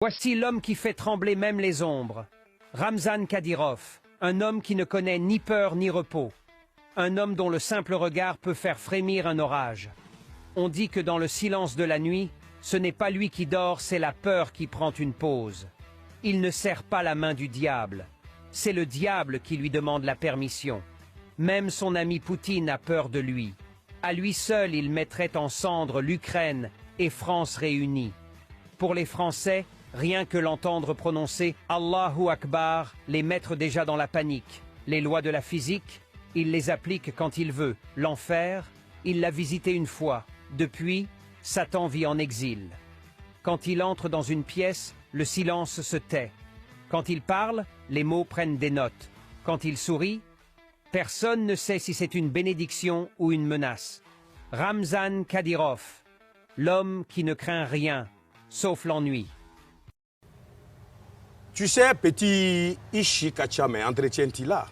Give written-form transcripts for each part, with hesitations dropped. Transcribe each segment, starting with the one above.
Voici l'homme qui fait trembler même les ombres. Ramzan Kadyrov, un homme qui ne connaît ni peur ni repos. Un homme dont le simple regard peut faire frémir un orage. On dit que dans le silence de la nuit, ce n'est pas lui qui dort, c'est la peur qui prend une pause. Il ne serre pas la main du diable. C'est le diable qui lui demande la permission. Même son ami Poutine a peur de lui. À lui seul, il mettrait en cendres l'Ukraine et France réunies. Pour les Français, rien que l'entendre prononcer « Allahu Akbar » les mettre déjà dans la panique. Les lois de la physique, il les applique quand il veut. L'enfer, il l'a visité une fois. Depuis, Satan vit en exil. Quand il entre dans une pièce, le silence se tait. Quand il parle, les mots prennent des notes. Quand il sourit, personne ne sait si c'est une bénédiction ou une menace. Ramzan Kadyrov, l'homme qui ne craint rien, sauf l'ennui. Tu sais, petit Ishi Kachame, entretient-il là?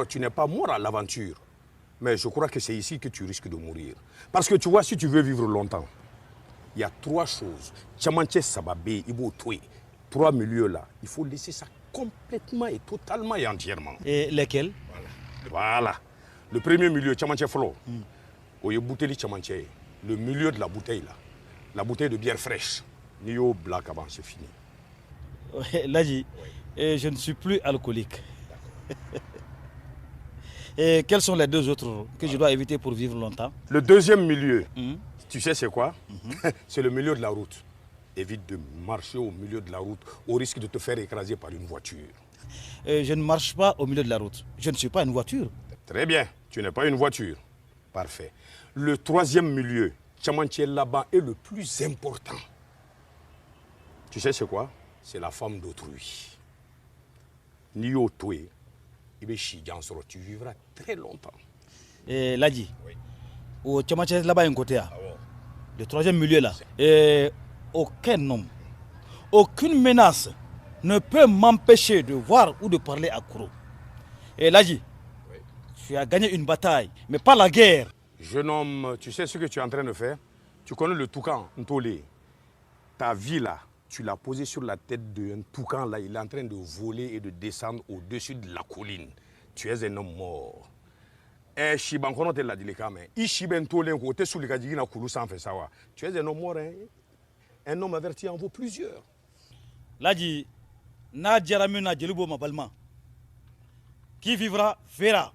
Tu n'es pas mort à l'aventure. Mais je crois que c'est ici que tu risques de mourir. Parce que tu vois, si tu veux vivre longtemps, il y a trois choses. Tchamanche Sababé, Ibo Toué. Trois milieux là. Il faut laisser ça complètement et totalement et entièrement. Et lesquels? Voilà. Le premier milieu, Tchamanche Flo. Oye bouteille Tchamanche. Le milieu de la bouteille là. La bouteille de bière fraîche. Nio Black avant, c'est fini. Ladji, je ne suis plus alcoolique. Et quels sont les deux autres que je dois éviter pour vivre longtemps? Le deuxième milieu, tu sais c'est quoi? C'est le milieu de la route. Évite de marcher au milieu de la route au risque de te faire écraser par une voiture. Je ne marche pas au milieu de la route. Je ne suis pas une voiture. Très bien, tu n'es pas une voiture. Parfait. Le troisième milieu, Tchamanché là-bas, est le plus important. Tu sais c'est quoi? C'est la femme d'autrui. Nio Toué. Tu vivras très longtemps. Et Ladji, oui. Au Tchamanché là-bas, un côté, le troisième milieu là, aucun homme, aucune menace ne peut m'empêcher de voir ou de parler à Kourou. Et Ladji, oui. Tu as gagné une bataille, mais pas la guerre. Jeune homme, tu sais ce que tu es en train de faire? Tu connais le toucan, Ntolé. Ta vie là, tu l'as posé sur la tête d'un toucan là, il est en train de voler et de descendre au-dessus de la colline. Tu es un homme mort. Eh, Shibankono te l'a dit les camins. Ishiben tolen côté sous le kadigina koulou sans faire savoir. Tu es un homme mort, hein? Un homme averti en vaut plusieurs. Ladji, na djaramuna djelubo mabalma. Qui vivra, verra.